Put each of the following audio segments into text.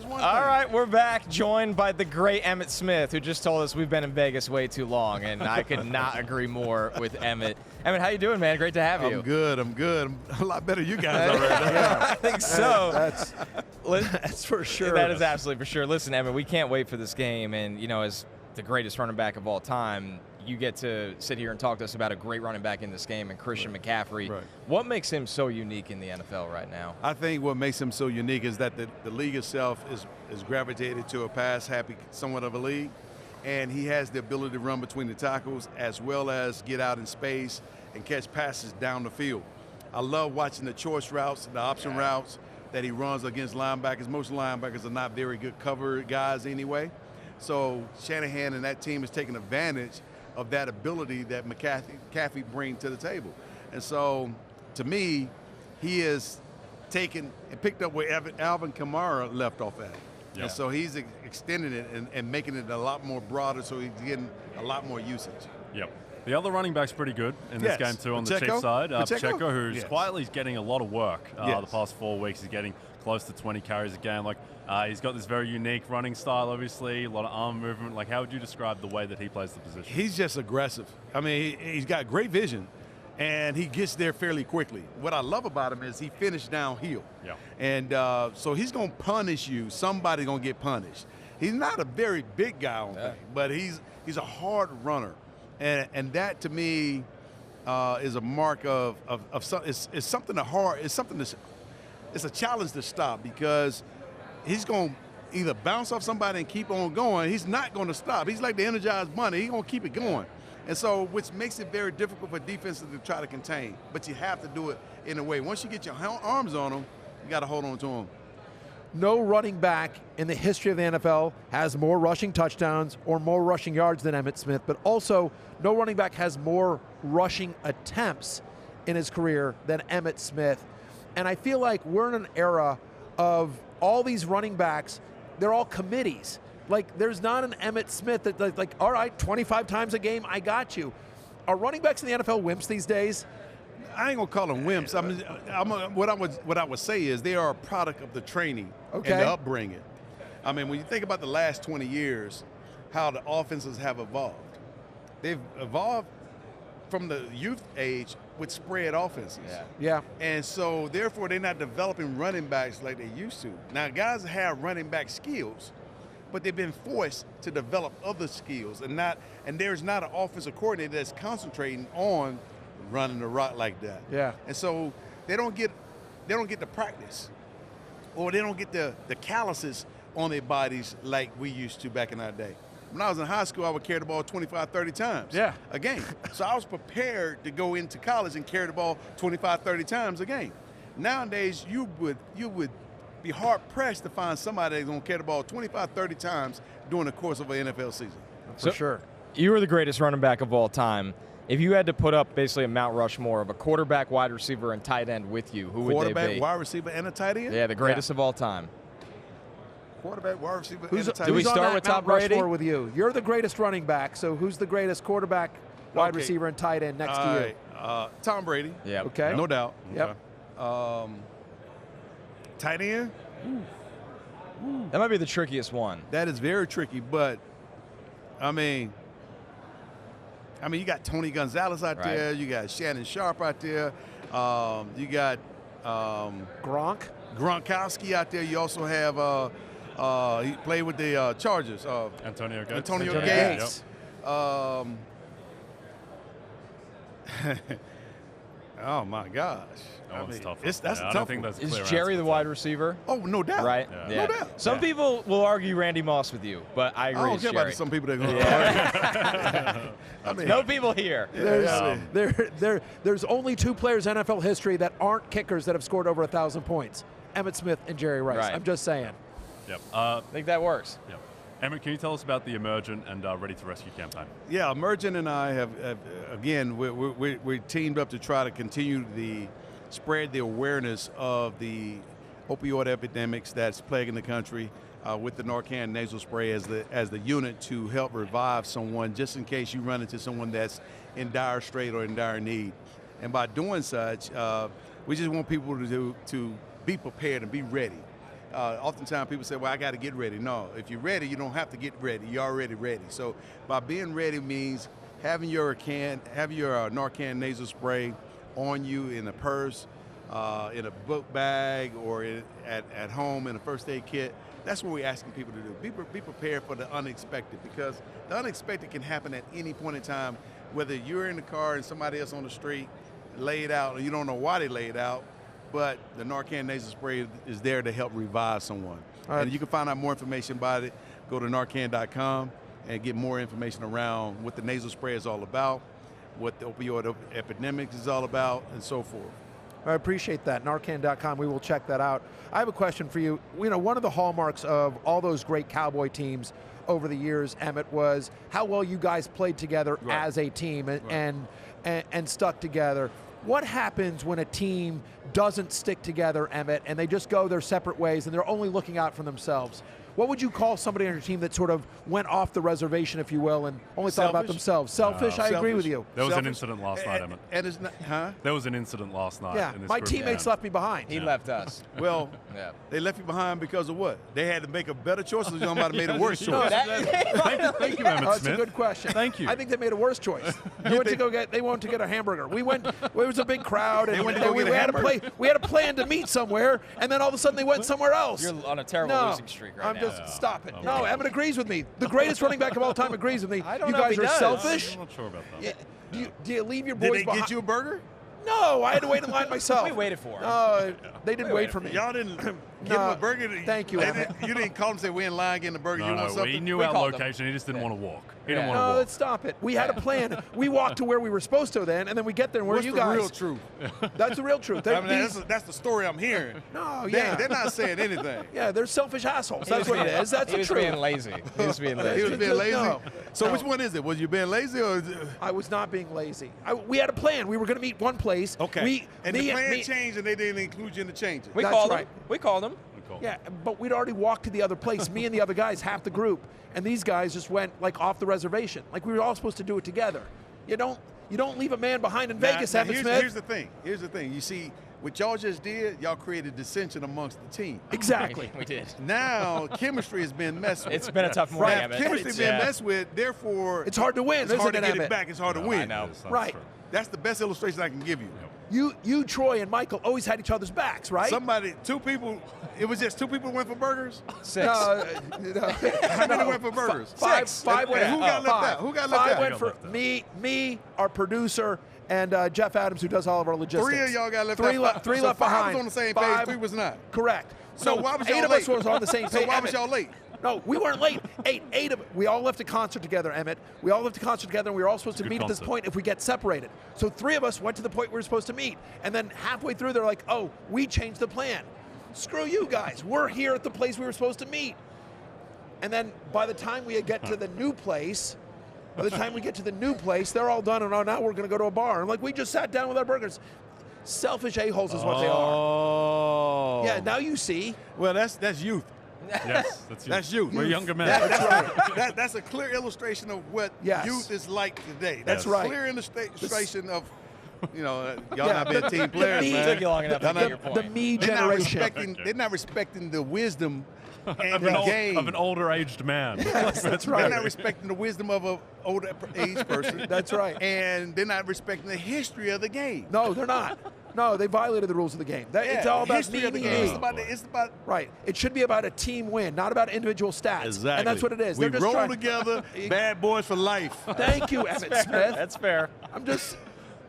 That's one All thing. right, we're back, joined by the great Emmitt Smith, who just told us we've been in Vegas way too long, and I could not agree more with Emmitt. Emmitt, how you doing, man? Great to have you. I'm good. I'm a lot better than you guys are right now. I think so. That's for sure. That is absolutely for sure. Listen, Emmitt, we can't wait for this game, and as the greatest running back of all time, you get to sit here and talk to us about a great running back in this game, and Christian McCaffrey. Right. What makes him so unique in the NFL right now? I think what makes him so unique is that the league itself is gravitated to a pass-happy somewhat of a league, and he has the ability to run between the tackles as well as get out in space and catch passes down the field. I love watching the choice routes, the option routes that he runs against linebackers. Most linebackers are not very good cover guys anyway. So Shanahan and that team is taking advantage of that ability that McCaffrey brings to the table. And so, to me, he is taken and picked up where Alvin Kamara left off at. Yeah. And so he's extending it and making it a lot more broader, so he's getting a lot more usage. Yep. The other running back's pretty good in this game too on the Chiefs side. Pacheco, who's quietly getting a lot of work the past 4 weeks. He's getting close to 20 carries a game. He's got this very unique running style, obviously, a lot of arm movement. How would you describe the way that he plays the position? He's just aggressive. I mean, he's got great vision, and he gets there fairly quickly. What I love about him is he finished downhill. Yeah. And so he's going to punish you. Somebody's going to get punished. He's not a very big guy, I don't think, but he's a hard runner. And that, to me, is a mark of something. It's something hard. It's something that's it's a challenge to stop, because he's going to either bounce off somebody and keep on going. He's not going to stop. He's like the Energized Bunny. He's going to keep it going. And so, which makes it very difficult for defenses to try to contain. But you have to do it in a way. Once you get your arms on him, you got to hold on to him. No running back in the history of the NFL has more rushing touchdowns or more rushing yards than Emmitt Smith, but also no running back has more rushing attempts in his career than Emmitt Smith. And I feel like we're in an era of all these running backs, they're all committees. There's not an Emmitt Smith that all right, 25 times a game, I got you. Are running backs in the NFL wimps these days? I ain't gonna call them wimps. What I would say is they are a product of the training and the upbringing. I mean, when you think about the last 20 years, how the offenses have evolved, they've evolved from the youth age with spread offenses. Yeah. And so, therefore, they're not developing running backs like they used to. Now, guys have running back skills, but they've been forced to develop other skills, and there's not an offensive coordinator that's concentrating on running the rock like that. Yeah. And so they don't get the practice, or they don't get the calluses on their bodies like we used to back in our day. When I was in high school, I would carry the ball 25, 30 times a game. So I was prepared to go into college and carry the ball 25, 30 times a game. Nowadays, you would be hard-pressed to find somebody that's going to carry the ball 25, 30 times during the course of an NFL season. For sure. You were the greatest running back of all time. If you had to put up basically a Mount Rushmore of a quarterback, wide receiver, and tight end with you, who would they be? Quarterback, wide receiver, and a tight end? Yeah, the greatest of all time. Quarterback, wide receiver, and a tight end. Do we start with Tom Brady? With you? You're the greatest running back, so who's the greatest quarterback, wide receiver, and tight end next to you? Tom Brady. Yeah. Okay. No doubt. Yep. Tight end? That might be the trickiest one. That is very tricky, but, I mean, you got Tony Gonzalez out there. You got Shannon Sharp out there. You got Gronkowski out there. You also have he played with the Chargers. Antonio Gates. Antonio Gates. Yep. Oh my gosh. It's tough. That's a I tough don't think one. that's a Is clear Jerry answer the for wide that. receiver? Oh, no doubt. Right? No doubt. Some people will argue Randy Moss with you, but I agree. I don't it's care Jerry. about some people that are going to argue. No people here. There's only 2 players in NFL history that aren't kickers that have scored over 1,000 points: Emmitt Smith and Jerry Rice. Right. I'm just saying. Yep. I think that works. Yep. Emmitt, can you tell us about the Emergent and Ready to Rescue campaign? Yeah, Emergent and I have again, we're teamed up to try to continue spread the awareness of the opioid epidemics that's plaguing the country with the Narcan nasal spray as the unit to help revive someone, just in case you run into someone that's in dire strait or in dire need. And by doing such, we just want people to be prepared and be ready. oftentimes people say, well, I got to get ready. No, if you're ready, you don't have to get ready. You're already ready. So by being ready means having your Narcan nasal spray on you in a purse, in a book bag, or at home in a first aid kit. That's what we're asking people to do. Be prepared for the unexpected, because the unexpected can happen at any point in time, whether you're in the car and somebody else on the street laid out, and you don't know why they laid out, but the Narcan nasal spray is there to help revive someone. And you can find out more information about it. Go to Narcan.com and get more information around what the nasal spray is all about, what the opioid epidemic is all about, and so forth. I appreciate that. Narcan.com, we will check that out. I have a question for you. You know, one of the hallmarks of all those great Cowboy teams over the years, Emmitt, was how well you guys played together as a team and stuck together. What happens when a team doesn't stick together, Emmitt, and they just go their separate ways and they're only looking out for themselves? What would you call somebody on your team that sort of went off the reservation, if you will, and only thought about themselves? Selfish? I agree with you. There was an incident last night, Emmitt. And it's not, huh? There was an incident last night. Yeah, in this my group teammates game. left me behind. He left us. Well, they left you behind because of what? They had to make a better choice, or somebody might have made a worse choice? Thank you, Emmitt Smith. That's a good question. Thank you. I think they made a worse choice. They went to get a hamburger. We went. It was a big crowd, and we had a plan to meet somewhere, and then all of a sudden they went somewhere else. You're on a terrible losing streak right now. Stop it. No, Emmitt agrees with me. The greatest running back of all time agrees with me. You guys are selfish. I'm not sure about that. Do you leave your boys behind? Did they get you a burger? No, I had to wait in line myself. We waited for him. No, they didn't wait for me. Y'all didn't give him a burger? Thank you, Emmitt. You didn't call him and say, we're in line getting a burger. You want something? He knew our location. He just didn't want to walk. He didn't want to walk. Let's stop it. We had a plan. We walked to where we were supposed to then, and then we get there, and where are you guys? What's the real truth? That's the real truth. I mean, that's the story I'm hearing. No, They're not saying anything. Yeah, they're selfish assholes. That's what it is. That's the truth. He was being lazy. He was being lazy. He was being lazy? No. So which one is it? Was you being lazy or? I was not being lazy. We had a plan. We were going to meet one place. Okay. And the plan changed, and they didn't include you in the changes. We called him. We called him. Yeah, but we'd already walked to the other place, me and the other guys, half the group, and these guys just went like off the reservation. Like we were all supposed to do it together. You don't leave a man behind in Vegas, Emmitt Smith. Here's the thing. You see, what y'all just did, y'all created dissension amongst the team. Exactly. We did. Now chemistry has been messed with. It's been a tough morning, Emmitt. Chemistry has been messed with, therefore it's hard to win. It's hard to isn't get it, it back. It's hard to win. I know. Right. That's the best illustration I can give you. You, Troy, and Michael always had each other's backs, right? Two people. It was just two people went for burgers. 6. How many went for burgers? Five went. Who got left out? Who got left out? Five went for me, our producer, and Jeff Adams, who does all of our logistics. 3 of y'all got left out. Three left behind. 5 was on the same page. 3 was not. Correct. So why was y'all 8 late? of us was on the same page. So why was y'all late? No, we weren't late. Eight of we all left a concert together, Emmitt. We all left a concert together, and we were all supposed to meet at this point if we get separated. So 3 of us went to the point we were supposed to meet, and then halfway through, they're like, "Oh, we changed the plan. Screw you guys. We're here at the place we were supposed to meet." And then by the time we get to the new place, they're all done, and now we're going to go to a bar. I'm like, we just sat down with our burgers. Selfish a-holes is what they are. Oh. Yeah, now you see. Well, that's youth. Yes, that's youth. We're younger men. That's right. That's a clear illustration of what youth is like today. That's right. Clear illustration of, y'all not being team players, man. It took you long enough to get your point. The me generation. They're not respecting the wisdom and of an older aged man. Yes, that's right. They're not respecting the wisdom of an older age person. That's right. And they're not respecting the history of the game. No, they're not. No, they violated the rules of the game. It's all about history of the game. It's about right. It should be about a team win, not about individual stats. Exactly. And that's what it is. We roll together, bad boys for life. Thank you, Emmitt Smith. That's fair. I'm just.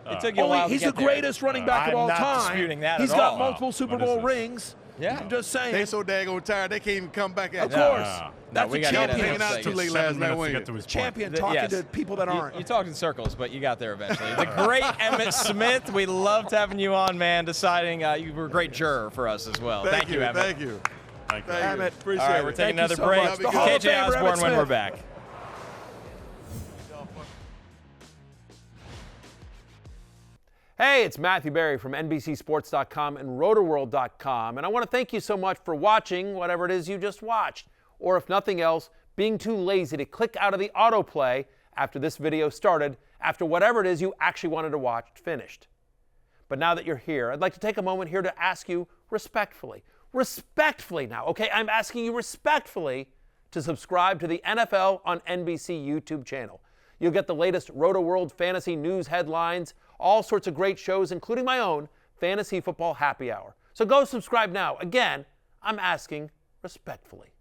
It took you a while. He's the greatest running back of all time. I'm not disputing that He's at got all. multiple Super Bowl rings. Yeah. I'm just saying. They so daggone tired they can't even come back at Of course. That's we a got champion. Not too late last night. Champion talking to people that aren't. You talked in circles, but you got there eventually. The great Emmitt Smith. We loved having you on, man. Deciding you were a great juror for us as well. Thank you, Emmitt. Thank you. Emmitt, appreciate it. All right, we're taking another break. KJ Osborne when we're back. Hey, it's Matthew Berry from NBCSports.com and RotorWorld.com, and I want to thank you so much for watching whatever it is you just watched, or if nothing else, being too lazy to click out of the autoplay after this video started, after whatever it is you actually wanted to watch finished. But now that you're here, I'd like to take a moment here to ask you respectfully, respectfully now, okay? I'm asking you respectfully to subscribe to the NFL on NBC YouTube channel. You'll get the latest Roto-World fantasy news headlines, all sorts of great shows, including my own Fantasy Football Happy Hour. So go subscribe now. Again, I'm asking respectfully.